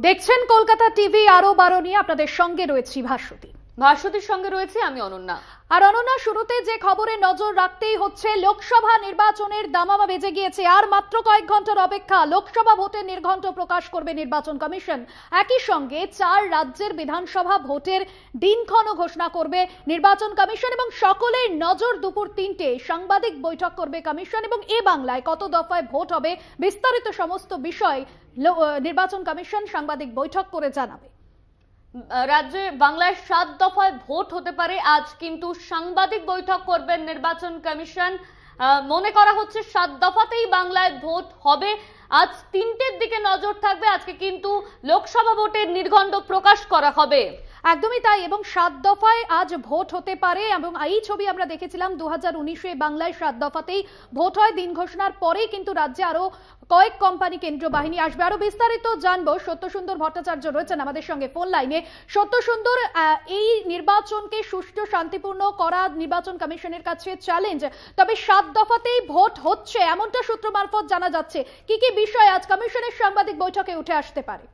দেখছেন কলকাতা টিভি আরো 12 নিয়ে আপনাদের সঙ্গে রয়েছি ভাস্বতীর সঙ্গে রয়েছে আমি অনন্যা। আর অনন্যা, শুরুতে যে খবরে নজর রাখতেই হচ্ছে, লোকসভা নির্বাচনের দামামা বেজে গিয়েছে। আর মাত্র কয়েক ঘন্টার অপেক্ষা, লোকসভা ভোটের নির্ঘণ্ট প্রকাশ করবে নির্বাচন কমিশন। একই সঙ্গে 4 রাজ্যের বিধানসভা ভোটের দিনক্ষণ ঘোষণা করবে নির্বাচন কমিশন এবং সকলের নজর দুপুর 3টে সাংবাদিক বৈঠক করবে কমিশন এবং এ বাংলায় কত দফায় ভোট হবে বিস্তারিত সমস্ত বিষয় নির্বাচন কমিশন সাংবাদিক বৈঠক করে জানাবে। রাজ্যে বাংলায় 7 দফায় ভোট হতে পারে, আজ কিন্তু সাংবাদিক বৈঠক করবেন নির্বাচন কমিশন। মনে করা হচ্ছে 7 দফাতেই বাংলায় ভোট হবে। আজ 3টের দিকে নজর থাকবে। আজকে কিন্তু লোকসভা ভোটের নির্ঘণ্ট প্রকাশ করা হবে। একদমই তাই, এবং 7 দফায় আজ ভোট হতে পারে। এবং এই ছবি আমরা দেখেছিলাম 2019-এ বাংলায় 7 দফাতেই ভোট হয়। দিন ঘোষণার পরেই কিন্তু রাজ্যে আরো কয়েক কোম্পানি কেন্দ্রীয় বাহিনী আসবে। আরো বিস্তারিত জানবো, সত্যসুন্দর ভট্টাচার্য রয়েছেন আমাদের সঙ্গে ফোন লাইনে। সত্যসুন্দর, এই নির্বাচনকে সুষ্ঠু শান্তিপূর্ণ করা নির্বাচন কমিশনের কাছে চ্যালেঞ্জ, তবে 7 দফাতেই ভোট হচ্ছে এমনটা সূত্র মারফত জানা যাচ্ছে। কি কি বিষয় আজ কমিশনের সাংবাদিক বৈঠকে উঠে আসতে পারে?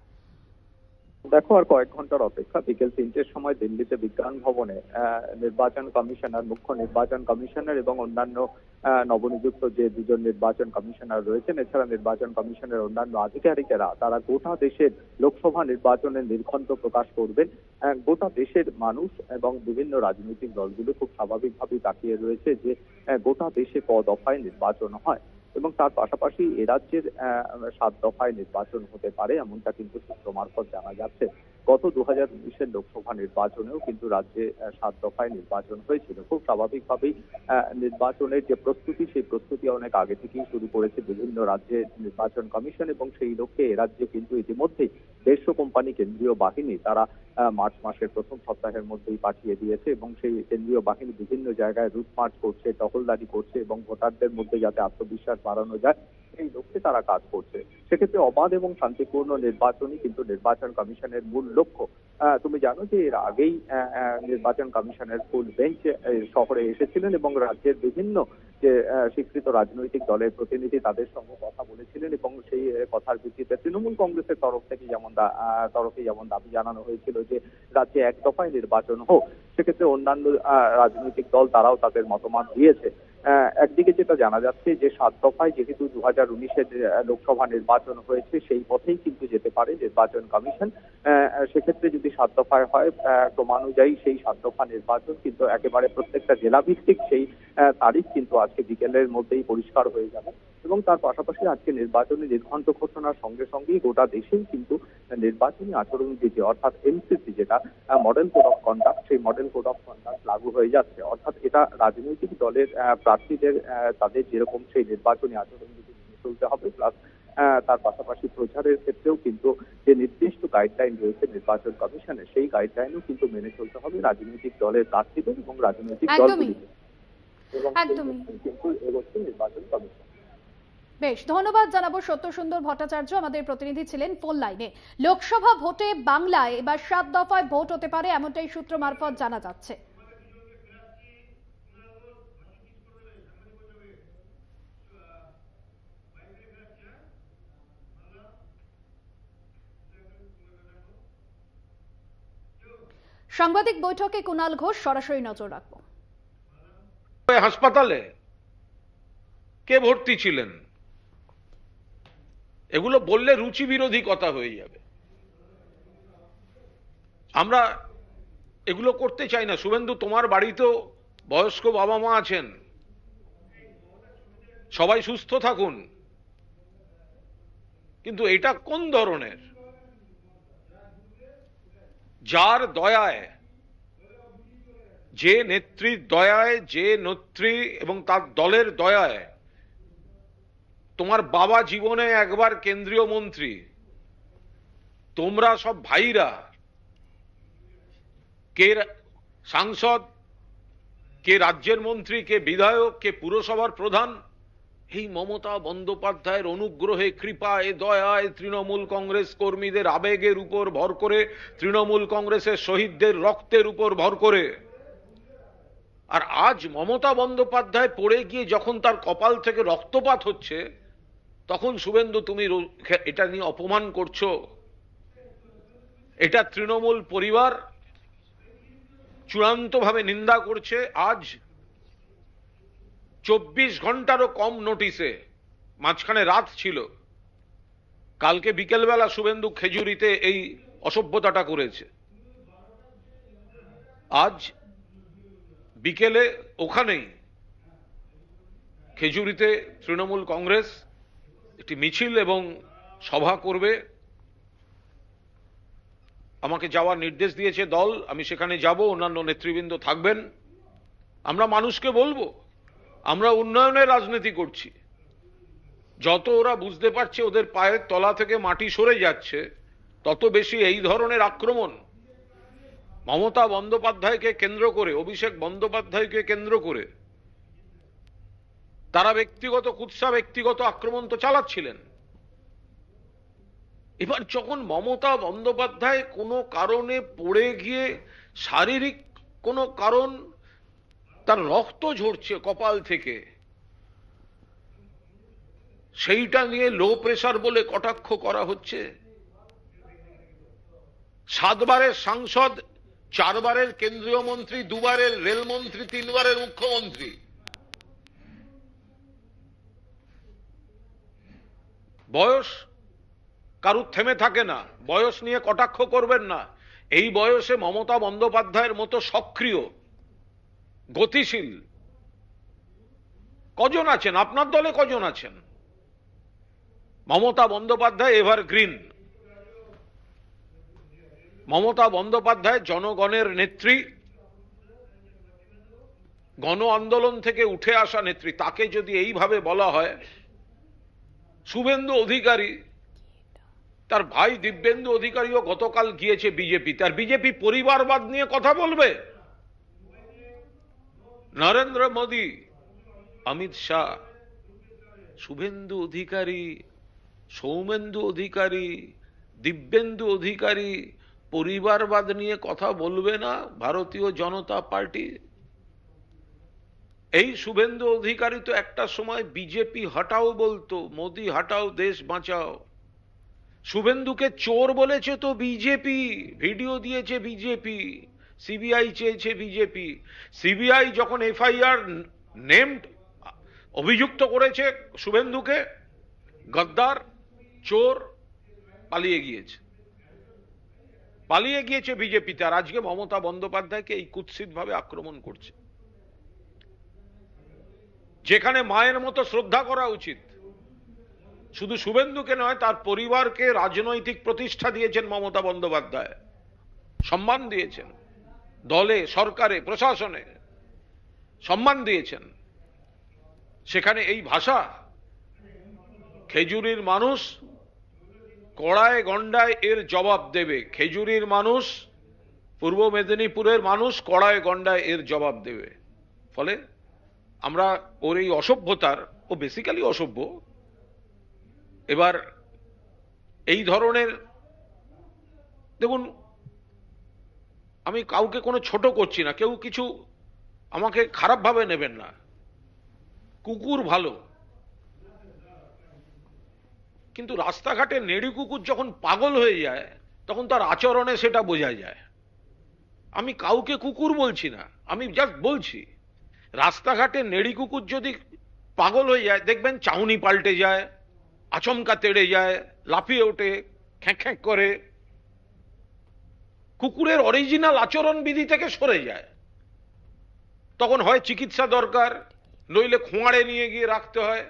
দেখো, আর কয়েক ঘন্টার অপেক্ষা। বিকেল 3টের সময় দিল্লিতে বিজ্ঞান ভবনে নির্বাচন কমিশনার, মুখ্য নির্বাচন কমিশনার এবং অন্যান্য নবনিযুক্ত যে 2জন নির্বাচন কমিশনার রয়েছেন, এছাড়া নির্বাচন কমিশনের অন্যান্য আধিকারিকেরা, তারা গোটা দেশের লোকসভা নির্বাচনের নির্ঘণ্ট প্রকাশ করবেন। গোটা দেশের মানুষ এবং বিভিন্ন রাজনৈতিক দলগুলো খুব স্বাভাবিকভাবেই তাকিয়ে রয়েছে যে গোটা দেশে দফায় নির্বাচন হয় এবং তার পাশাপাশি এ রাজ্যের 7 দফায় নির্বাচন হতে পারে, এমনটা কিন্তু সূত্র মারফত জানা যাচ্ছে। গত 2019-এর লোকসভা নির্বাচনেও কিন্তু রাজ্যে 7 দফায় নির্বাচন হয়েছিল। খুব স্বাভাবিকভাবেই নির্বাচনের যে প্রস্তুতি, সেই প্রস্তুতি অনেক আগে থেকেই শুরু করেছে বিভিন্ন রাজ্যের নির্বাচন কমিশন এবং সেই লক্ষ্যে এ রাজ্যে কিন্তু ইতিমধ্যেই 150 কোম্পানি কেন্দ্রীয় বাহিনী তারা মার্চ মাসের প্রথম সপ্তাহের মধ্যেই পাঠিয়ে দিয়েছে এবং সেই কেন্দ্রীয় বাহিনী বিভিন্ন জায়গায় রুট মার্চ করছে, টহলদারি করছে এবং ভোটারদের মধ্যে যাতে আত্মবিশ্বাস বাড়ানো যায় এই লক্ষ্যে তারা কাজ করছে। সেক্ষেত্রে অবাধ এবং শান্তিপূর্ণ নির্বাচনই কিন্তু নির্বাচন কমিশনের মূল লক্ষ্য। তুমি জানো যে এর আগেই নির্বাচন কমিশনের ফুল বেঞ্চ শহরে এসেছিলেন এবং রাজ্যের বিভিন্ন যে স্বীকৃত রাজনৈতিক দলের প্রতিনিধি তাদের সঙ্গে কথা বলেছিলেন এবং সেই কথার ভিত্তিতে তৃণমূল কংগ্রেসের তরফ থেকে যেমন দাবি জানানো হয়েছিল যে রাজ্যে 1 দফায় নির্বাচন হোক। সেক্ষেত্রে অন্যান্য রাজনৈতিক দল তারাও তাদের মতামত দিয়েছে। একদিকে যেটা জানা যাচ্ছে যে 7 দফায় যেহেতু 2019-এর লোকসভা নির্বাচন হয়েছে, সেই পথেই কিন্তু যেতে পারে নির্বাচন কমিশন। সেক্ষেত্রে যদি 7 দফায় হয়, ক্রমানুযায়ী সেই 7 দফা নির্বাচন কিন্তু একেবারে প্রত্যেকটা জেলা ভিত্তিক সেই তারিখ কিন্তু আজকে বিকেলের মধ্যেই পরিষ্কার হয়ে যাবে এবং তার পাশাপাশি আজকে নির্বাচনী নির্ঘণ্ট ঘোষণার সঙ্গে সঙ্গেই গোটা দেশেই কিন্তু নির্বাচনী আচরণবিধি অর্থাৎ এমসিসি, যেটা মডেল কোড অফ কন্ডাক্ট, সেই মডেল কোড অফ কন্ডাক্ট লাগু হয়ে যাচ্ছে। অর্থাৎ এটা রাজনৈতিক দলের প্রার্থীদের তাদের যেরকম সেই নির্বাচনী আচরণবিধি মেনে চলতে হবে, প্লাস তার পাশাপাশি প্রচারের ক্ষেত্রেও কিন্তু যে নির্দিষ্ট গাইডলাইন রয়েছে নির্বাচন কমিশনের, সেই গাইডলাইনও কিন্তু মেনে চলতে হবে রাজনৈতিক দলের প্রার্থীদের এবং রাজনৈতিক দলগুলিকে। কিন্তু এগোচ্ছে নির্বাচন কমিশন। বেশ, ধন্যবাদ জানাবো সত্যসুন্দর ভট্টাচার্য, আমাদের প্রতিনিধি ছিলেন ফোন লাইনে। লোকসভা ভোটে বাংলায় এবার 7 দফায় ভোট হতে পারে, এমনটাই সূত্র মারফত জানা যাচ্ছে। সাংবাদিক বৈঠকে কুণাল ঘোষ, সরাসরি নজর রাখবো। হাসপাতালে কে ভর্তি ছিলেন, এগুলো বললে রুচি বিরোধী কথা হয়ে যাবে। আমরা এগুলো করতে চাই না। শুভেন্দু, তোমার বাড়িতেও বয়স্ক বাবা মা আছেন, সবাই সুস্থ থাকুন, কিন্তু এটা কোন ধরনের? যার দয়ায়, যে নেত্রীর দয়ায়, যে নেত্রী এবং তার দলের দয়ায় তোমার বাবা জীবনে একবার কেন্দ্রীয় মন্ত্রী, তোমরা সব ভাইরা, কে সাংসদ, কে রাজ্যের মন্ত্রী, কে বিধায়ক, কে পুরসভার প্রধান, এই মমতা বন্দ্যোপাধ্যায়ের অনুগ্রহে, কৃপায়, দয়ায়, তৃণমূল কংগ্রেস কর্মীদের আবেগের উপর ভর করে, তৃণমূল কংগ্রেসের শহীদদের রক্তের উপর ভর করে। আর আজ মমতা বন্দ্যোপাধ্যায় পড়ে গিয়ে যখন তার কপাল থেকে রক্তপাত হচ্ছে, তখন শুভেন্দু তুমি এটা নিয়ে অপমান করছো। এটা তৃণমূল পরিবার চূড়ান্তভাবে নিন্দা করছে। আজ 24 ঘন্টারও কম নোটিশে, মাঝখানে রাত ছিল, কালকে বিকেলবেলা শুভেন্দু খেজুরিতে এই অসভ্যতাটা করেছে। আজ বিকেলে ওখানেই খেজুরিতে তৃণমূল কংগ্রেস একটি মিছিল এবং সভা করবে। আমাকে যাওয়ার নির্দেশ দিয়েছে দল, আমি সেখানে যাব, অন্যান্য নেতৃবৃন্দ থাকবেন। আমরা মানুষকে বলবো আমরা উন্নয়নের রাজনীতি করছি। যত ওরা বুঝতে পারছে ওদের পায়ের তলা থেকে মাটি সরে যাচ্ছে, তত বেশি এই ধরনের আক্রমণ মমতা বন্দ্যোপাধ্যায়কে কেন্দ্র করে, অভিষেক বন্দ্যোপাধ্যায়কে কেন্দ্র করে তারা ব্যক্তিগত কুৎসা, ব্যক্তিগত আক্রমণ তো চালাচ্ছিলেন। এবার যখন মমতা বন্দ্যোপাধ্যায় কোনো কারণে পড়ে গিয়ে শারীরিক কোনো কারণ, তার রক্ত ঝরছে কপাল থেকে, সেইটা নিয়ে লো প্রেসার বলে কটাক্ষ করা হচ্ছে। 7 বারের সাংসদ, 4 বারের কেন্দ্রীয় মন্ত্রী, 2 বারের রেলমন্ত্রী, 3 বারের মুখ্যমন্ত্রী, বয়স কারুর থেমে থাকে না। বয়স নিয়ে কটাক্ষ করবেন না। এই বয়সে মমতা বন্দ্যোপাধ্যায়ের মতো সক্রিয়, গতিশীল কজন আছেন? আপনার দলে কজন আছেন? মমতা বন্দ্যোপাধ্যায় এভারগ্রিন। মমতা বন্দ্যোপাধ্যায় জনগণের নেত্রী, গণ আন্দোলন থেকে উঠে আসা নেত্রী। তাকে যদি এইভাবে বলা হয়, শুভেন্দু অধিকারী, তার ভাই দিব্যেন্দু অধিকারীও গতকাল গিয়েছে বিজেপি, তার বিজেপি পরিবারবাদ নিয়ে কথা বলবে। নরেন্দ্র মোদী, অমিত শাহ, শুভেন্দু অধিকারী, সৌমেন্দু অধিকারী, দিব্যেন্দু অধিকারী পরিবারবাদ নিয়ে কথা বলবে না ভারতীয় জনতা পার্টি? এই শুভেন্দু অধিকারী তো একটা সময় বিজেপি হটাও বলতো, মোদি হটাও দেশ বাঁচাও। শুভেন্দুকে চোর বলেছে তো বিজেপি, ভিডিও দিয়েছে বিজেপি, সিবিআই চেয়েছে বিজেপি। সিবিআই যখন এফআইআর নেমড, অভিযুক্ত করেছে শুভেন্দুকে গদ্দার, চোর, পালিয়ে গিয়েছে বিজেপিতে। আর আজকে মমতা বন্দ্যোপাধ্যায়কে এই কুৎসিতভাবে আক্রমণ করছে। যেখানে মায়ের মতো শ্রদ্ধা করা উচিত, শুধু শুভেন্দুকে নয়, তার পরিবারকে রাজনৈতিক প্রতিষ্ঠা দিয়েছেন মমতা বন্দ্যোপাধ্যায়, সম্মান দিয়েছেন, দলে, সরকারে, প্রশাসনে সম্মান দিয়েছেন। সেখানে এই ভাষা, খেজুরির মানুষ কড়ায় গন্ডায় এর জবাব দেবে। খেজুরির মানুষ, পূর্ব মেদিনীপুরের মানুষ কড়ায় গন্ডায় এর জবাব দেবে। ফলে আমরা ওর এই অসভ্যতার, ও বেসিক্যালি অসভ্য, এবার এই ধরনের, দেখুন আমি কাউকে কোনো ছোট করছি না, কেউ কিছু আমাকে খারাপভাবে নেবেন না। কুকুর ভালো, কিন্তু রাস্তাঘাটে নেড়ি কুকুর যখন পাগল হয়ে যায় তখন তার আচরণে সেটা বোঝা যায়। আমি কাউকে কুকুর বলছি না, আমি জাস্ট বলছি রাস্তাঘাটে নেড়ি কুকুর যদি পাগল হয়ে যায়, দেখবেন চাউনি পাল্টে যায়, আচমকা তেড়ে যায়, লাফিয়ে ওঠে, খ্যাঁক খ্যাঁক করে, কুকুরের অরিজিনাল আচরণ বিধি থেকে সরে যায়। তখন হয় চিকিৎসা দরকার, নইলে খোঁয়াড়ে নিয়ে গিয়ে রাখতে হয়।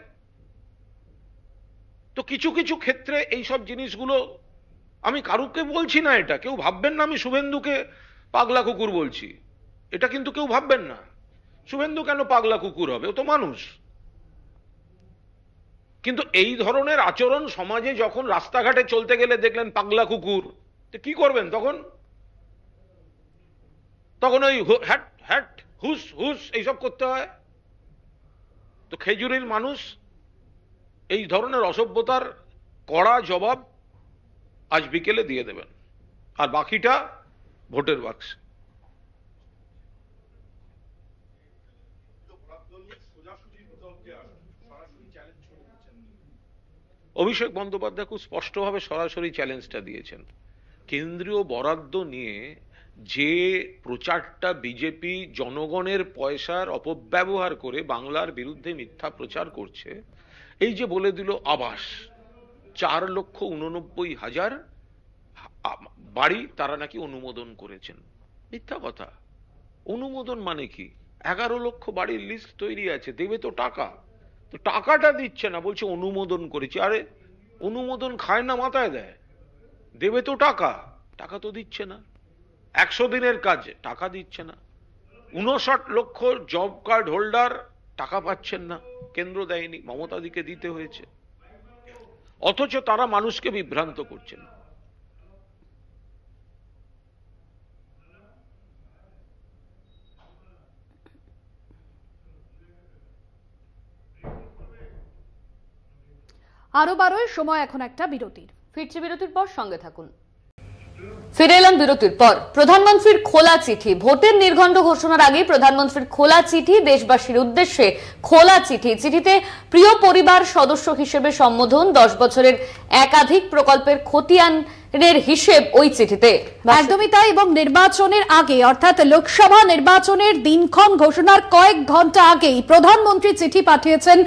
তো কিছু কিছু ক্ষেত্রে এই সব জিনিসগুলো, আমি কারুকে বলছি না, এটা কেউ ভাববেন না আমি শুভেন্দুকে পাগলা কুকুর বলছি, এটা কিন্তু কেউ ভাববেন না। শুভেন্দু কেন পাগলা কুকুর হবে? ও তো মানুষ। কিন্তু এই ধরনের আচরণ সমাজে যখন রাস্তাঘাটে চলতে গেলে দেখলেন পাগলা কুকুর, তো কি করবেন তখন? তখন ওই হ্যাট হ্যাট হুস হুস এইসব করতে হয়। তো খেজুরির মানুষ এই ধরনের অসভ্যতার কড়া জবাব আজ বিকেলে দিয়ে দেবেন, আর বাকিটা ভোটের বাক্সে। অভিষেক বন্দ্যোপাধ্যায় খুব স্পষ্টভাবে সরাসরি চ্যালেঞ্জটা দিয়েছেন। কেন্দ্রীয় বরাদ্দ নিয়ে যে প্রচারটা বিজেপি জনগণের পয়সার অপব্যবহার করে বাংলার বিরুদ্ধে মিথ্যা প্রচার করছে, এই যে বলে দিল আবাস 4,89,000 বাড়ি তারা নাকি অনুমোদন করেছেন, মিথ্যা কথা। অনুমোদন মানে কি? 11 লক্ষ বাড়ির লিস্ট তৈরি আছে, দেবে তো টাকা, তো টাকাটা দিচ্ছে না, বলছে অনুমোদন করেছি। আরে অনুমোদন খায় না মাথায় দেয়, দেবে তো টাকা, টাকা তো দিচ্ছে না। 100 দিনের কাজ, টাকা দিচ্ছে না। 59 লক্ষ জব কার্ড হোল্ডার টাকা পাচ্ছেন না, কেন্দ্র দেয়নি, মমতাদিকে দিতে হয়েছে, অথচ তারা মানুষকে বিভ্রান্ত করছেন। আরো বারোয় সময় এখন একটা বিরতির। ফিরছে বিরতির পর, সঙ্গে থাকুন। ফিরে এলাম বিরতির পর। প্রধানমন্ত্রীর খোলা চিঠি, ভোটের নির্ঘণ্ট ঘোষণার আগে প্রধানমন্ত্রীর খোলা চিঠি, দেশবাসীর উদ্দেশ্যে খোলা চিঠি। চিঠিতে প্রিয় পরিবার সদস্য হিসেবে সম্বোধন, 10 বছরের একাধিক প্রকল্পের খতিয়ানের হিসেব ওই চিঠিতে। একদমই তাই। এবং নির্বাচনের আগে অর্থাৎ লোকসভা নির্বাচনের দিনক্ষণ ঘোষণার কয়েক ঘন্টা আগেই প্রধানমন্ত্রী চিঠি পাঠিয়েছেন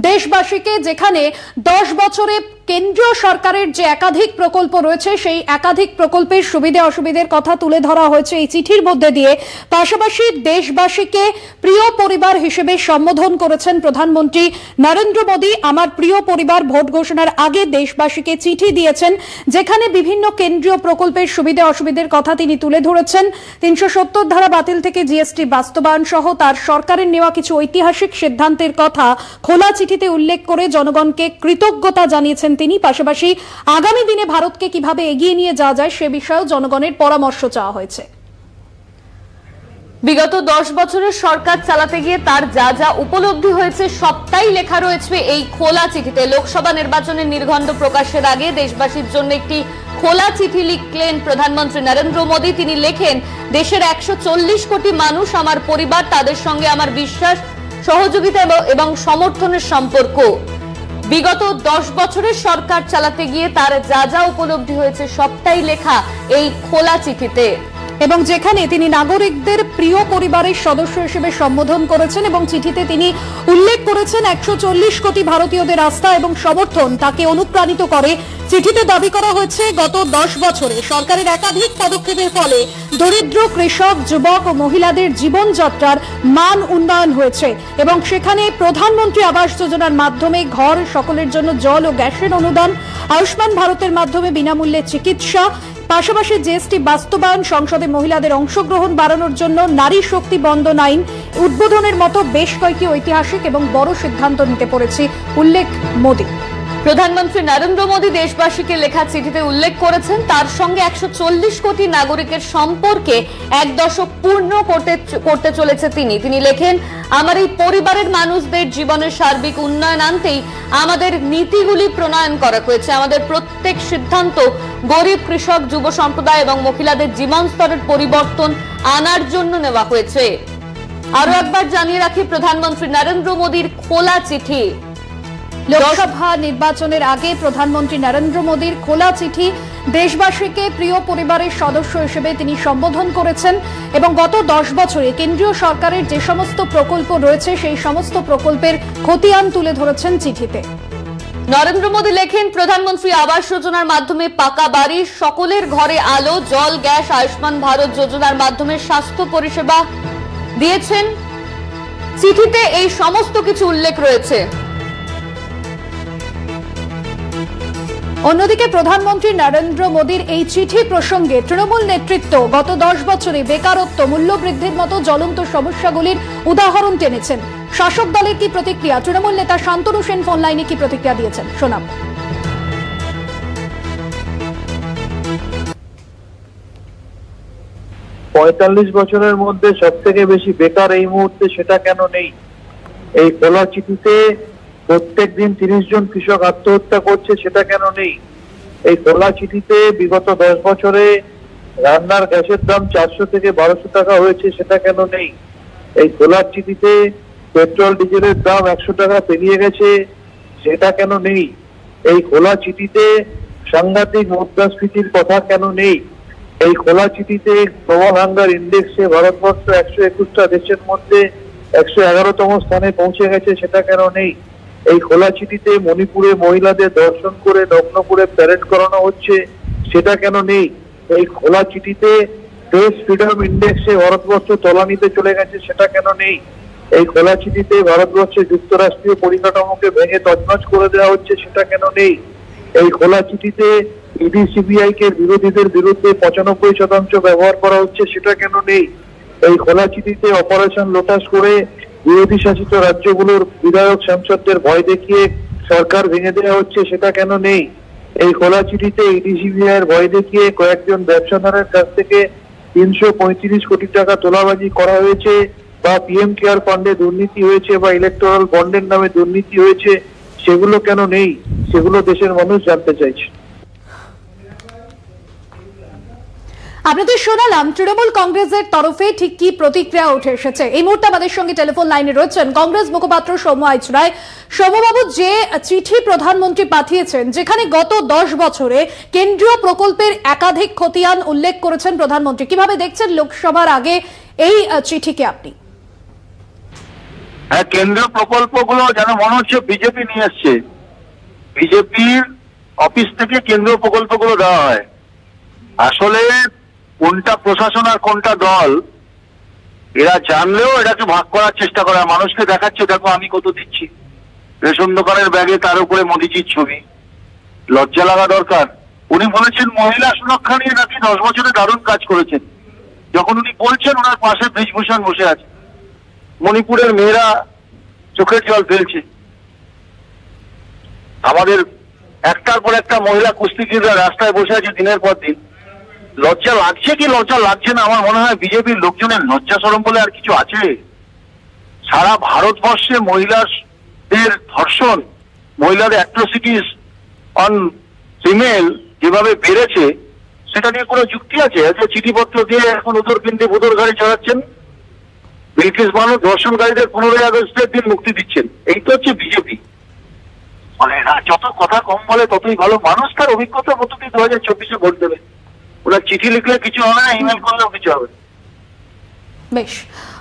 দেশবাসীকে, যেখানে 10 বছরে কেন্দ্রীয় সরকারের যে একাধিক প্রকল্প রয়েছে সেই একাধিক প্রকল্পের সুবিধা অসুবিধার কথা তুলে ধরা হয়েছে এই চিঠির মধ্যে দিয়ে। পাশাপাশি দেশবাসীকে প্রিয় পরিবার হিসেবে সম্বোধন করেছেন প্রধানমন্ত্রী নরেন্দ্র মোদী। আমার প্রিয় পরিবার ভোট ঘোষণার আগে দেশবাসীকে চিঠি দিয়েছেন, যেখানে বিভিন্ন কেন্দ্রীয় প্রকল্পের সুবিধা অসুবিধার কথা তিনি তুলে ধরেছেন। 370 ধারা বাতিল থেকে জিএসটি বাস্তবায়ন সহ তার সরকারের নেওয়া কিছু ঐতিহাসিক সিদ্ধান্তের কথা খোলা চিঠিতে উল্লেখ করে জনগণকে কৃতজ্ঞতা জানিয়েছেন তিনি। পাশাপাশি আগামী দিনে ভারতকে কিভাবে এগিয়ে নিয়ে যাওয়া যায় সে বিষয়েও জনগণের পরামর্শ চাওয়া হয়েছে। বিগত 10 বছরের সরকার চালাতে গিয়ে তার যা যা উপলব্ধি হয়েছে সবটাই লেখা রয়েছে এই খোলা চিঠিতে। লোকসভা নির্বাচনের নির্ঘণ্ট প্রকাশের আগে দেশবাসীর জন্য একটি খোলা চিঠি লিখলেন প্রধানমন্ত্রী নরেন্দ্র মোদী। তিনি লেখেন, দেশের 140 কোটি মানুষ আমার পরিবার, তাদের সঙ্গে আমার বিশ্বাস, সহযোগিতা এবং সমর্থনের সম্পর্ক। বিগত 10 বছরের সরকার চালাতে গিয়ে তার যা যা উপলব্ধি হয়েছে সবটাই লেখা এই খোলা চিঠিতে। এবং যেখানে তিনি নাগরিকদের প্রিয় পরিবারের সদস্য হিসেবে সম্বোধন করেছেন এবং চিঠিতে তিনি উল্লেখ করেছেন 140 কোটি ভারতীয়দের আস্থা এবং সমর্থন তাকে অনুপ্রাণিত করে। চিঠিতে দাবি করা হয়েছে, গত 10 বছরে সরকারের একাধিক পদক্ষেপের ফলে দরিদ্র, কৃষক, যুবক ও মহিলাদের জীবনযাত্রার মান উন্নয়ন হয়েছে এবং সেখানে প্রধানমন্ত্রী আবাস যোজনার মাধ্যমে ঘর, সকলের জন্য জল ও গ্যাসের অনুদান, আয়ুষ্মান ভারতের মাধ্যমে বিনামূল্যে চিকিৎসা, পাশাপাশি জিএসটি বাস্তবায়ন, সংসদে মহিলাদের অংশগ্রহণ বাড়ানোর জন্য নারী শক্তি বন্দন আইন উদ্বোধনের মতো বেশ কয়েকটি ঐতিহাসিক এবং বড় সিদ্ধান্ত নিতে পেরেছে উল্লেখ মোদী। প্রধানমন্ত্রী নরেন্দ্র মোদী দেশবাসীকে লেখা চিঠিতে উল্লেখ করেছেন, তার সঙ্গে 140 কোটি নাগরিকের সম্পর্কে 1 দশক পূর্ণ করতে চলেছে তিনি লেখেন, আমার এই পরিবারের মানুষদের জীবনের সার্বিক উন্নয়ন আনতেই আমাদের নীতিগুলি প্রণয়ন করা হয়েছে। আমাদের প্রত্যেক সিদ্ধান্ত গরিব, কৃষক, যুব সম্প্রদায় এবং মহিলাদের জীবন স্তরের পরিবর্তন আনার জন্য নেওয়া হয়েছে। আরো একবার জানিয়ে রাখি, প্রধানমন্ত্রী নরেন্দ্র মোদীর খোলা চিঠি। লোকসভা নির্বাচনের আগে প্রধানমন্ত্রী নরেন্দ্র মোদীর খোলা চিঠি, দেশবাসীকে প্রিয় পরিবারের সদস্য হিসেবে তিনি সম্বোধন করেছেন এবং গত 10 বছরে কেন্দ্রীয় সরকারের যে সমস্ত প্রকল্প রয়েছে সেই সমস্ত প্রকল্পের খতিয়ান তুলে ধরেছেন চিঠিতে। নরেন্দ্র মোদী লেখেন, প্রধানমন্ত্রী আবাস যোজনার মাধ্যমে পাকা বাড়ি, সকলের ঘরে আলো, জল, গ্যাস, আয়ুষ্মান ভারত যোজনার মাধ্যমে স্বাস্থ্য পরিষেবা দিয়েছেন। চিঠিতে এই সমস্ত কিছু উল্লেখ রয়েছে। অন্যদিকে প্রধানমন্ত্রী নরেন্দ্র মোদীর এই চিঠি প্রসঙ্গে তৃণমূল নেতৃত্ব গত 10 বছরে বেকারত্ব, মূল্যবৃদ্ধির মতো জ্বলন্ত সমস্যাগুলির উদাহরণ টেনেছেন। শাসক দলের কি প্রতিক্রিয়া, তৃণমূল নেতা শান্তনু সেন ফোন লাইনে কি প্রতিক্রিয়া দিয়েছেন শোনাব। 45 বছরের মধ্যে সব থেকে বেশি বেকার এই মুহূর্তে, সেটা কেন নেই? এই খোলা চিঠিতে প্রত্যেক দিন 30 জন কৃষক আত্মহত্যা করছে, সেটা কেন নেই? এই খোলা চিঠিতে বিগত 10 বছরে রান্নার গ্যাসের দাম 400 থেকে 1200 টাকা হয়েছে, সেটা কেন নেই? এই খোলা চিঠিতে পেট্রোল ডিজেলের দাম 100 টাকা পেরিয়ে গেছে, সেটা কেন নেই? এই খোলা চিঠিতে সাংঘাতিক মুদ্রাস্ফীতির কথা কেন নেই? এই খোলা চিঠিতে গ্লোবাল হাঙ্গার ইন্ডেক্সে ভারতবর্ষ 121টা দেশের মধ্যে 111তম স্থানে পৌঁছে গেছে, সেটা কেন নেই? এই খোলা চিঠিতে মণিপুরে মহিলাদের ধর্ষণ করে নগ্ন করে প্যারেড করানো হচ্ছে, সেটা কেন নেই? এই খোলা চিঠিতে প্রেস ফ্রিডম ইন্ডেক্সে ভারতবর্ষ তলানিতে চলে গেছে, সেটা কেন নেই? এই খোলা চিঠিতে ভারতবর্ষের যুক্তরাষ্ট্রীয় পরিকাঠামোকে ভেঙে তছনছ করে দেওয়া হচ্ছে, সেটা কেন নেই? এই খোলা চিঠিতে ইডি সিবিআই কে বিরোধীদের বিরুদ্ধে 95% ব্যবহার করা হচ্ছে, সেটা কেন নেই? এই খোলা চিঠিতে অপারেশন লোটাস করে বিরোধী শাসিত রাজ্যগুলোর বিধায়ক সাংসদদের ভয় দেখিয়ে সরকার ভেঙে দেওয়া হচ্ছে, সেটা কেন নেই? এই খোলা চিঠিতে ইডি সিবিআই এর ভয় দেখিয়ে কয়েকজন ব্যবসাদারের কাছ থেকে 335 কোটি টাকা তোলাবাজি করা হয়েছে, বা পিএম কেয়ার ফান্ডে দুর্নীতি হয়েছে, বা ইলেকটোরাল বন্ডের নামে দুর্নীতি হয়েছে, সেগুলো কেন নেই? সেগুলো দেশের মানুষ জানতে চাইছে। আপনাদের শোনালাম তৃণমূল কংগ্রেসের তরফে ঠিক কি প্রতিক্রিয়া উঠে এসেছে। এই মুহূর্তে আমাদের সঙ্গে টেলিফোন লাইনে রয়েছেন কংগ্রেস মুখপাত্র সৌম্য আইচরায়। সৌম্যবাবু, যে চিঠি প্রধানমন্ত্রী পাঠিয়েছেন, যেখানে গত 10 বছরে কেন্দ্রীয় প্রকল্পের একাধিক খতিয়ান উল্লেখ করেছেন প্রধানমন্ত্রী, কিভাবে দেখছেন লোকসভার আগে এই চিঠিকে আপনি? হ্যাঁ, কেন্দ্রীয় প্রকল্পগুলো যেন মনে হচ্ছে বিজেপি নিয়ে এসছে। বিজেপির অফিস থেকে কেন্দ্রীয় প্রকল্পগুলো দেওয়া হয়। আসলে কোনটা প্রশাসন আর কোনটা দল এরা জানলেও এটাকে ভাগ করার চেষ্টা করে, মানুষকে দেখাচ্ছে দেখো আমি কত দিচ্ছি। রেশন দোকানের ব্যাগে তার উপরে মোদিজির ছবি। লজ্জা লাগা দরকার। উনি বলেছেন মহিলা সুরক্ষা নিয়ে নাকি 10 বছরে দারুণ কাজ করেছেন। যখন উনি বলছেন ওনার পাশে ব্রিজভূষণ বসে আছে। মণিপুরের মেয়েরা চোখের জল ফেলছে। আমাদের একটার পর একটা মহিলা কুস্তিগিররা রাস্তায় বসে আছে দিনের পর দিন। লজ্জা লাগছে কি লজ্জা লাগছে না? আমার মনে হয় বিজেপির লোকজনের লজ্জা শরম বলে আর কিছু আছে? সারা ভারতবর্ষে মহিলাদের ধর্ষণ, মহিলাদের অ্যাট্রোসিটিস অন ফিমেল যেভাবে বেড়েছে, সেটা নিয়ে কোনো যুক্তি আছে? চিঠিপত্র দিয়ে এখন উত্তরপিণ্ডে ভূতর গাড়ি চালাচ্ছেন, ব্রিটিশ মানুষ ধর্ষণকারীদের 15 আগস্টের দিন মুক্তি দিচ্ছেন। এই তো হচ্ছে বিজেপি। মানে এরা যত কথা কম বলে ততই ভালো। মানুষ তার অভিজ্ঞতার মতো 2024-এ ভোট দেবে। ওরা চিঠি লিখলে কিছু হবে না, ইমেল করলেও কিছু হবে। বেশ,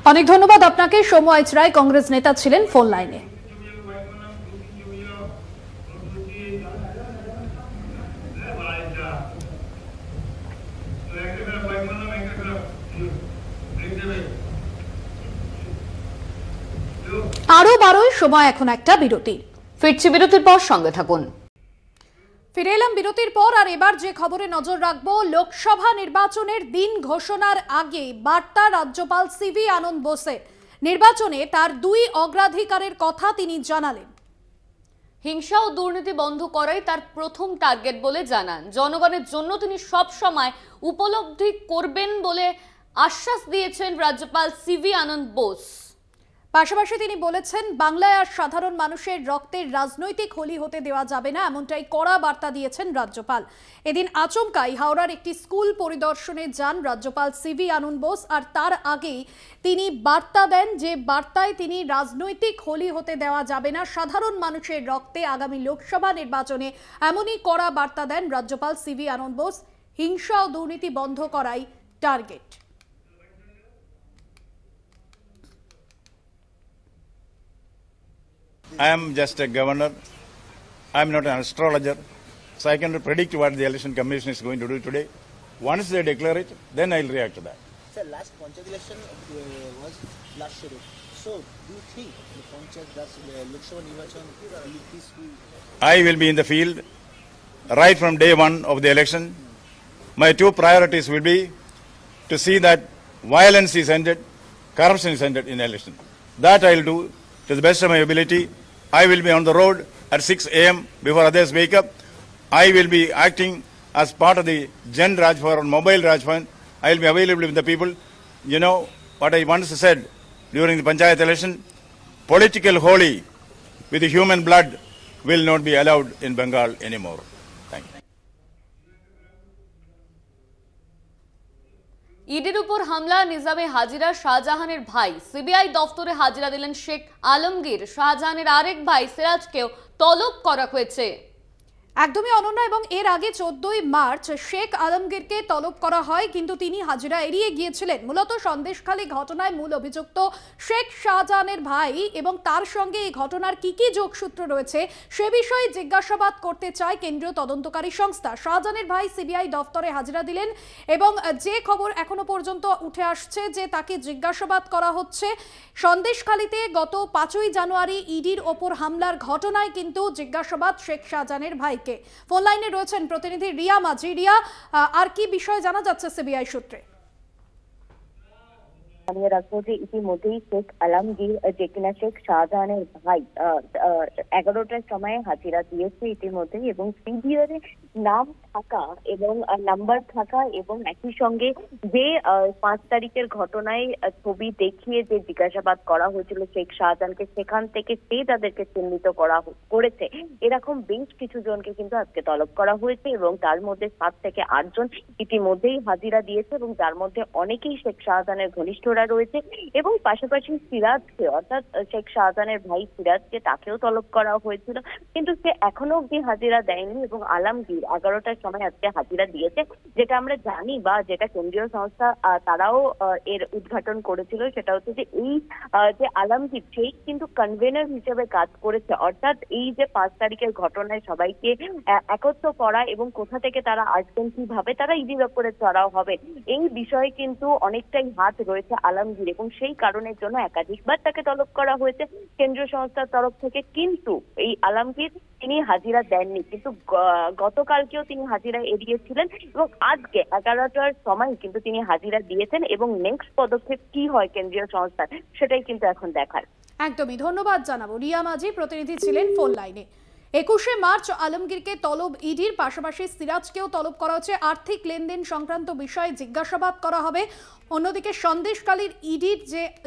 অনেক ধন্যবাদ আপনাকে। সৌম্য আইচরায় কংগ্রেস নেতা ছিলেন ফোন লাইনে। আরো 12 সময় এখন একটা বিরতির। ফিরছি বিরতির পর, সঙ্গে থাকুন। ফিরে এলাম বিরতির পর। আর এবার যে খবরে নজর রাখবো, লোকসভা নির্বাচনের দিন ঘোষণার আগে বার্তা রাজ্যপাল সিভি আনন্দ বোসের। নির্বাচনে তার 2 অগ্রাধিকারের কথা তিনি জানালেন। হিংসা ও দুর্নীতি বন্ধ করাই তার প্রথম টার্গেট বলে জানান। জনগণের জন্য তিনি সব সময় উপলব্ধি করবেন বলে আশ্বাস দিয়েছেন রাজ্যপাল সিভি আনন্দ বোস। পাশাপাশি তিনি বলেছেন, বাংলায় আর সাধারণ মানুষের রক্তের রাজনৈতিক হোলি হতে দেওয়া যাবে না, এমনটাই কড়া বার্তা দিয়েছেন রাজ্যপাল। এদিন আচমকাই হাওড়ার একটি স্কুল পরিদর্শনে যান রাজ্যপাল সিভি আনন্দ বোস। আর তার আগেই তিনি বার্তা দেন, যে বার্তায় তিনি রাজনৈতিক হোলি হতে দেওয়া যাবে না সাধারণ মানুষের রক্তে আগামী লোকসভা নির্বাচনে, এমনই কড়া বার্তা দেন রাজ্যপাল সিভি আনন্দ বোস। হিংসা ও দুর্নীতি বন্ধ করাই target. I am just a governor. I am not an astrologer. So I cannot predict what the election commission is going to do today. Once they declare it, then I will react to that. Sir, last Panchayat election was last schedule. So, do you think the Panchayat Lok Sabha Nirvachan will be peaceful? I will be in the field right from day one of the election. My 2 priorities will be to see that violence is ended, corruption is ended in the election. That I will do to the best of my ability. I will be on the road at 6 a.m. before others wake up. I will be acting as part of the Jan Raj Fund, Mobile Raj Fund. I will be available with the people. You know what I once said during the Panchayat election? Political holy with the human blood will not be allowed in Bengal anymore. Thank you. ইডির উপর হামলা, নিজামে হাজিরা শাহজাহানের ভাই। CBI দফতরে হাজিরা দিলেন শেখ আলমগীর। শাহজাহানের আরেক ভাই সিরাজকেও তলব করা হয়েছে। একদমই অনন্যা, এবং এর আগে 14ই মার্চ শেখ আলমগীরকে তলব করা হয়, কিন্তু তিনি হাজিরা এড়িয়ে গিয়েছিলেন। মূলত সন্দেশখালী ঘটনায় মূল অভিযুক্ত শেখ শাহজাহানের ভাই এবং তার সঙ্গে এই ঘটনার কি কি যোগসূত্র রয়েছে সে বিষয়ে জিজ্ঞাসাবাদ করতে চায় কেন্দ্রীয় তদন্তকারী সংস্থা। শাহজাহানের ভাই সিবিআই দফতরে হাজিরা দিলেন এবং যে খবর এখনো পর্যন্ত উঠে আসছে যে তাকে জিজ্ঞাসাবাদ করা হচ্ছে। সন্দেশখালীতে গত 5ই জানুয়ারি ইডির ওপর হামলার ঘটনায় কিন্তু জিজ্ঞাসাবাদ শেখ শাহজাহানের ভাইকে। ফোন লাইনে রয়েছেন প্রতিনিধি রিয়া মাঝি। রিয়া, আর কি বিষয় জানা যাচ্ছে সিবিআই সূত্রে? জানিয়ে রাখবো যে ইতিমধ্যেই শেখ আলমগীর যে কিনা শেখ শাহজাহানের ভাই 11টার সময় হাজিরা দিয়েছে ইতিমধ্যেই, এবং সিবিআই নাম থাকা এবং নাম্বার থাকা এবং একই সঙ্গে যে 5 তারিখের ঘটনায় ছবি দেখিয়ে যে জিজ্ঞাসাবাদ করা হয়েছিল শেখ শাহজাহানকে, সেখান থেকে সে তাদেরকে চিহ্নিত করেছে এরকম বেশ কিছু জনকে কিন্তু আজকে তলব করা হয়েছে, এবং তার মধ্যে 7 থেকে 8 জন ইতিমধ্যেই হাজিরা দিয়েছে, এবং যার মধ্যে অনেকেই শেখ শাহজাহানের ঘনিষ্ঠরা রয়েছে। এবং পাশাপাশি সিরাজকে, অর্থাৎ শেখ শাহজাহানের ভাই সিরাজকে, তাকেও তলব করা হয়েছিল, কিন্তু সে এখনো অব্দি হাজিরা দেয়নি। এবং আলমগীর 11টার সময় আজকে হাজিরা দিয়েছে। যেটা আমরা জানি বা যেটা কেন্দ্রীয় সংস্থা তারাও এর উদ্ঘাটন করেছিল, সেটা হচ্ছে যে এই যে আলমগীর সেই কিন্তু কনভেনার হিসেবে কাজ করেছে, অর্থাৎ এই যে 5 তারিখের ঘটনায় সবাইকে একত্র করা এবং কোথা থেকে তারা আসবেন, কিভাবে তারা ইডির ওপরে চড়াও হবে, এই বিষয়ে কিন্তু অনেকটাই হাত রয়েছে আলমগীর, এবং সেই কারণের জন্য একাধিকবার তাকে তলব করা হয়েছে কেন্দ্রীয় সংস্থার তরফ থেকে। কিন্তু এই আলমগীর তিনি হাজিরা দেননি, কিন্তু গতকালকেও তিনি হাজিরা এড়িয়েছিলেন, এবং আজকে 11টার সময় কিন্তু তিনি হাজিরা দিয়েছেন। এবং নেক্সট পদক্ষেপ কি হয় কেন্দ্রীয় সংস্থার, সেটাই কিন্তু এখন দেখার। একদমই ধন্যবাদ জানাবো। রিয়া মাঝি প্রতিনিধি ছিলেন ফোন লাইনে। 21শে মার্চ আলমগীরকে তলব ইডির, পাশাপাশি সিরাজকেও তলব করা হচ্ছে। আর্থিক লেনদেন সংক্রান্ত বিষয়ে জিজ্ঞাসাবাদ করা হবে। অন্যদিকে সন্দেশখালীর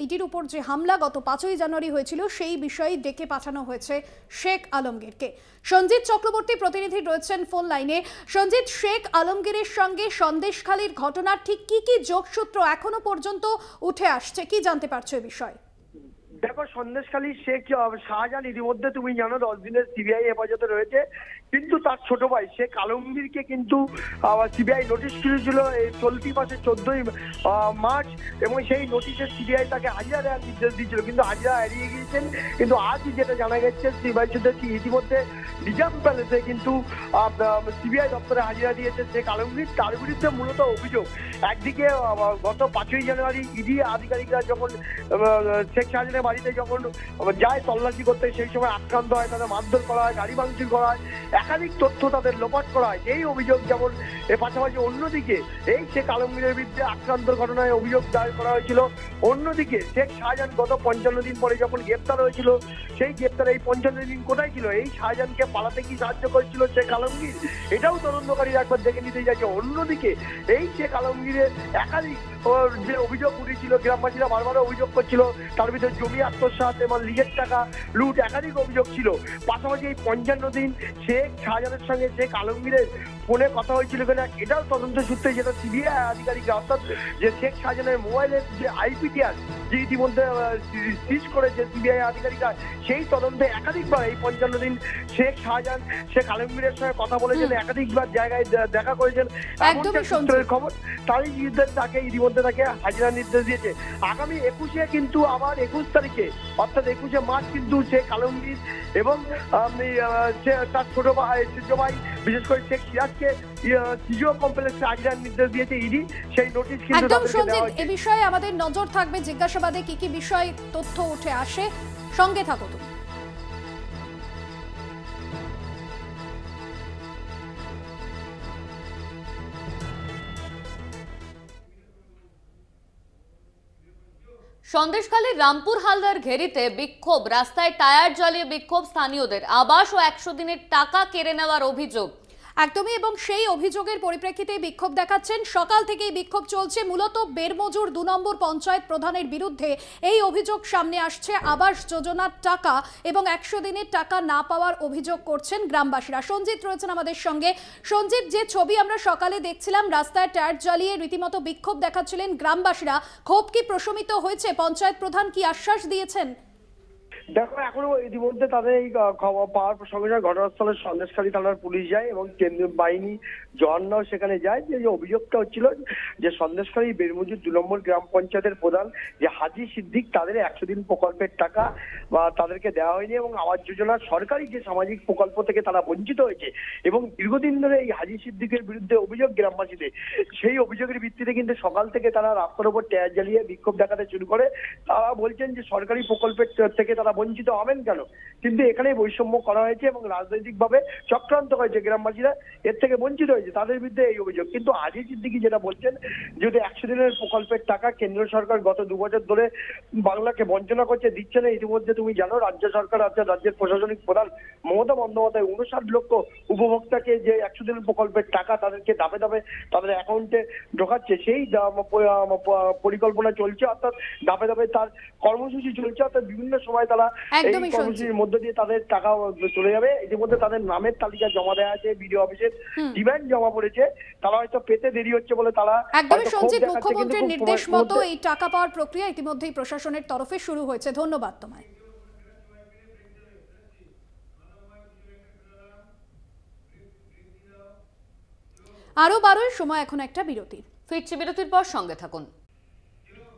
ইডির উপর যে হামলা গত 5ই জানুয়ারি হয়েছিল সেই বিষয়ে ডেকে পাঠানো হয়েছে শেখ আলমগীরকে। সঞ্জিত চক্রবর্তী প্রতিনিধি রয়েছেন ফোন লাইনে। সঞ্জিত, শেখ আলমগীরের সঙ্গে সন্দেশখালীর ঘটনার ঠিক কি কি যোগসূত্র এখনো পর্যন্ত উঠে আসছে, কি জানতে পারছো এই বিষয়ে? দেখো, সন্দেশখালী শেখ শাহজাহান ইতিমধ্যে তুমি জানো 10 দিনের সিবিআই হেফাজতে রয়েছে, কিন্তু তার ছোট ভাই শেখ আলমগীরকে কিন্তু সিবিআই নোটিশ করেছিল এই চলতি মাসের 14ই মার্চ, এবং সেই নোটিশে সিবিআই তাকে হাজিরা দেওয়ার নির্দেশ দিয়েছিল, কিন্তু হাজিরা এড়িয়ে গিয়েছেন। কিন্তু আজ যেটা জানা গেছে সিবিআই সূত্রে ইতিমধ্যে নিজাম প্যালেসে কিন্তু সিবিআই দপ্তরে হাজিরা দিয়েছে শেখ আলমগীর। তার বিরুদ্ধে মূলত অভিযোগ, একদিকে গত 5ই জানুয়ারি ইডি আধিকারিকরা যখন শেখ শাহজাহানের বাড়িতে যখন যায় তল্লাশি করতে, সেই সময় আক্রান্ত হয়, তাদের মারধর করা হয়, গাড়ি ভাঙচুর করা হয়, একাধিক তথ্য তাদের লোপাট করা হয়, এই অভিযোগ। যেমন এর পাশাপাশি অন্যদিকে এই শেখ আলমগীরের বিরুদ্ধে আক্রান্তর ঘটনায় অভিযোগ দায়ের করা হয়েছিল। অন্যদিকে শেখ শাহজাহান গত 55 দিন পরে যখন গ্রেপ্তার হয়েছিল, সেই গ্রেপ্তার এই 55 দিন কোথায় ছিল, এই শাহজাহানকে পালাতে কি সাহায্য করেছিল শেখ আলমগীর, এটাও তদন্তকারীরা একবার দেখে নিতে যাচ্ছে। অন্যদিকে এই শেখ আলমগীরের একাধিক যে অভিযোগ উঠেছিল, গ্রামবাসীরা বারবার অভিযোগ করছিল, তার ভিতরে জমি আত্মসাৎ এবং লিগের টাকা লুট একাধিক অভিযোগ ছিল। পাশাপাশি এই 55 দিন শেখ শাহজাহানের সঙ্গে শেখ আলমগীরের ফোনে কথা হয়েছিল কিনা, এটাও তদন্ত সূত্রে যেটা সিবিআই আধিকারিকরা, অর্থাৎ যে শেখ শাহজাহানের মোবাইলের যে আইপিটিআর যে ইতিমধ্যে সিজ করেছে সিবিআই আধিকারিকরা, সেই তদন্তে একাধিকবার এই 55 দিন শেখ শাহজাহান শেখ আলমগীরের সঙ্গে কথা বলেছেন, একাধিকবার জায়গায় দেখা করেছেন, সূত্রের খবর। তারই বিরুদ্ধে তাকে ইতিমধ্যে তাকে হাজিরা নির্দেশ দিয়েছে। আগামী 21শে কিন্তু আবার 21 তারিখে অর্থাৎ 21শে মার্চ কিন্তু শেখ আলমগীর এবং তার ছোট ভাই বিশেষ করে শেখ সিরাজকে সিজিও কমপ্লেক্সে হাজিরার নির্দেশ দিয়েছে ইডি। সেই নোটিশ কিন্তু এ বিষয়ে আমাদের নজর থাকবে, জিজ্ঞাসাবাদে কি কি বিষয় তথ্য উঠে আসে, সঙ্গে থাকো তুমি। সন্দেশখালীর রামপুর হালদার ঘেরিতে বিক্ষোভ, রাস্তায় টায়ার জ্বালিয়ে বিক্ষোভ স্থানীয়দের। আবাস ও 100 দিনের টাকা কেড়ে নেওয়ার অভিযোগ। একদমই, এবং সেই অভিযোগের পরিপ্রেক্ষিতে বিক্ষোভ দেখাচ্ছেন। সকাল থেকেই বিক্ষোভ চলছে, মূলত বেরমজুর 2 নম্বর পঞ্চায়েত প্রধানের বিরুদ্ধে এই অভিযোগ সামনে আসছে। আবাস যোজনার টাকা এবং 100 দিনের টাকা না পাওয়ার অভিযোগ করছেন গ্রামবাসীরা। সঞ্জিত রয়েছেন আমাদের সঙ্গে। সঞ্জিত, যে ছবি আমরা সকালে দেখছিলাম, রাস্তায় টায়ার জ্বালিয়ে রীতিমতো বিক্ষোভ দেখাচ্ছিলেন গ্রামবাসীরা, ক্ষোভ কি প্রশমিত হয়েছে? পঞ্চায়েত প্রধান কি আশ্বাস দিয়েছেন? দেখো এখনো ইতিমধ্যে তাদের এই খবর পাওয়ার সঙ্গে সঙ্গে ঘটনাস্থলে সন্দেশখালী থানার পুলিশ যায় এবং কেন্দ্রীয় বাহিনী জওয়ানরাও সেখানে যায়। যে অভিযোগটা হচ্ছিল যে সন্দেশখালী বেরমুজুর 2 নম্বর গ্রাম পঞ্চায়েতের প্রধান যে হাজি সিদ্দিক তাদের 100 দিন প্রকল্পের টাকা বা তাদেরকে দেওয়া হয়নি এবং আবাস যোজনার সরকারি যে সামাজিক প্রকল্প থেকে তারা বঞ্চিত হয়েছে এবং দীর্ঘদিন ধরে এই হাজি সিদ্দিকের বিরুদ্ধে অভিযোগ গ্রামবাসীদের। সেই অভিযোগের ভিত্তিতে কিন্তু সকাল থেকে তারা রাস্তার উপর টায়ার জ্বালিয়ে বিক্ষোভ দেখাতে শুরু করে। তারা বলছেন যে সরকারি প্রকল্পের থেকে তারা বঞ্চিত হবেন কেন, কিন্তু এখানে বৈষম্য করা হয়েছে এবং রাজনৈতিকভাবে চক্রান্ত হয়েছে, গ্রামবাসীরা এর থেকে বঞ্চিত হয়েছে, তাদের বিরুদ্ধে এই অভিযোগ। কিন্তু হাজি সিদ্দিকী যেটা বলছেন যদি 100 দিনের প্রকল্পের টাকা কেন্দ্র সরকার গত 2 বছর ধরে বাংলাকে বঞ্চনা করছে, দিচ্ছে না। ইতিমধ্যে তুমি জানো রাজ্য সরকার আছে, রাজ্যের প্রশাসনিক প্রধান মমতা বন্দ্যোপাধ্যায় 59 লক্ষ উপভোক্তাকে যে 100 দিনের প্রকল্পের টাকা তাদেরকে ধাপে ধাপে তাদের অ্যাকাউন্টে ঢোকাচ্ছে, সেই পরিকল্পনা চলছে, অর্থাৎ ধাপে ধাপে তার কর্মসূচি চলছে, অর্থাৎ বিভিন্ন সময় তারা এই কর্মসূচির মধ্য দিয়ে তাদের টাকা চলে যাবে। ইতিমধ্যে তাদের নামের তালিকা জমা দেওয়া আছে, বিডিও অফিসের ডিমান্ড জমা পড়েছে, তারা হয়তো পেতে দেরি হচ্ছে বলে তারা একদমই সঞ্জিত, মুখ্যমন্ত্রীর নির্দেশ মতো এই টাকা পাওয়ার প্রক্রিয়া ইতিমধ্যেই প্রশাসনের তরফে শুরু হয়েছে। ধন্যবাদ তোমায়। আরো 12 সময় এখন একটা বিরতির। ফিরছি বিরতির পর, সঙ্গে থাকুন।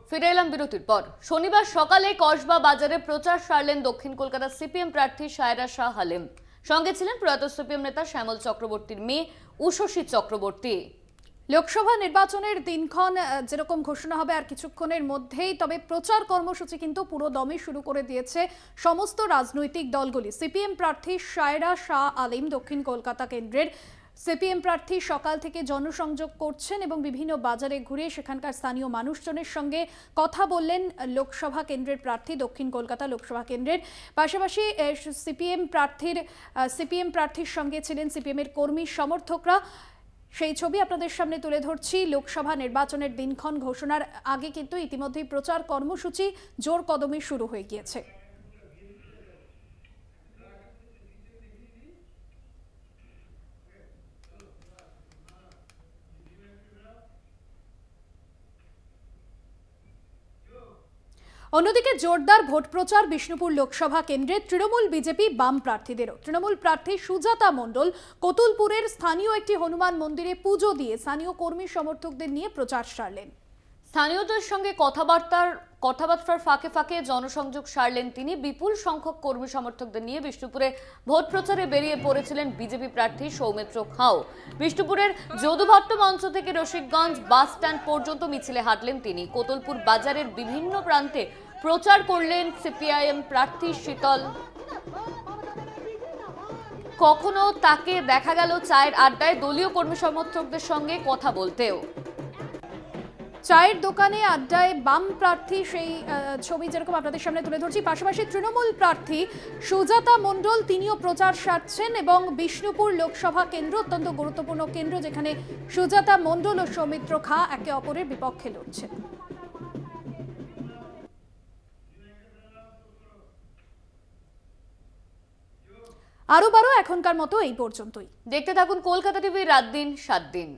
ফিরে এলাম বিরতির পর। শনিবার সকালে কসবা বাজারে প্রচার সারলেন দক্ষিণ কলকাতা সিপিএম প্রার্থী সায়রা শাহ হালিম। সঙ্গে ছিলেন প্রয়াত সিপিএম নেতা শ্যামল চক্রবর্তীর মেয়ে উষসী চক্রবর্তী। লোকসভা নির্বাচনের দিনক্ষণ যেরকম ঘোষণা হবে আর কিছুক্ষণের মধ্যেই, তবে প্রচার কর্মসূচি কিন্তু পুরো দমে শুরু করে দিয়েছে সমস্ত রাজনৈতিক দলগুলি। সিপিএম প্রার্থী সায়রা শাহ আলিম দক্ষিণ কলকাতা কেন্দ্রের সিপিএম প্রার্থী সকাল থেকে জনসংযোগ করছেন এবং বিভিন্ন বাজারে ঘুরে সেখানকার স্থানীয় মানুষজনের সঙ্গে কথা বললেন লোকসভা কেন্দ্রের প্রার্থী, দক্ষিণ কলকাতা লোকসভা কেন্দ্রের। পাশাপাশি সিপিএম প্রার্থীর সঙ্গে ছিলেন সিপিএমের কর্মী সমর্থকরা। সেই ছবি আপনাদের সামনে তুলে ধরছি। লোকসভা নির্বাচনের দিনক্ষণ ঘোষণার আগে কিন্তু ইতিমধ্যেই প্রচার কর্মসূচি জোর কদমে শুরু হয়ে গিয়েছে। অন্যদিকে জোরদার ভোট প্রচার বিষ্ণুপুর লোকসভা কেন্দ্রে তৃণমূল বিজেপি বাম প্রার্থীদেরও। তৃণমূল প্রার্থী সুজাতা মণ্ডল কতুলপুরের স্থানীয় একটি হনুমান মন্দিরে পুজো দিয়ে স্থানীয় কর্মী সমর্থকদের নিয়ে প্রচার সারলেন। স্থানীয়দের সঙ্গে কথাবার্তার ফাঁকে ফাঁকে জনসংযোগ সারলেন তিনি। বিপুল সংখ্যক কর্মী সমর্থকদের নিয়ে বিষ্ণুপুরে ভোট প্রচারে বেরিয়ে পড়েছিলেন বিজেপি প্রার্থী সৌমিত্র খাও। বিষ্ণুপুরের যদুভট্ট মঞ্চ থেকে রসিকগঞ্জ বাস স্ট্যান্ড পর্যন্ত মিছিলে হাঁটলেন তিনি। কোতলপুর বাজারের বিভিন্ন প্রান্তে প্রচার করলেন সিপিআইএম প্রার্থী শীতল। কখনো তাকে দেখা গেল চায়ের আড্ডায় দলীয় কর্মী সমর্থকদের সঙ্গে কথা বলতেও। চায়ের দোকানে আড্ডায় বাম প্রার্থী, সেই ছবি যেরকম আপনাদের সামনে তুলে ধরছি। পাশাপাশি তৃণমূল প্রার্থী সুজাতা মণ্ডল তিনিও প্রচার সারছেন এবং বিষ্ণুপুর লোকসভা কেন্দ্র অত্যন্ত গুরুত্বপূর্ণ কেন্দ্র, যেখানে সুজাতা মণ্ডল ও সৌমিত্র খা একে অপরের বিপক্ষে লড়ছেন। আরো 12 এখনকার মতো এই পর্যন্তই। দেখতে থাকুন কলকাতা টিভি রাত দিন 7 দিন।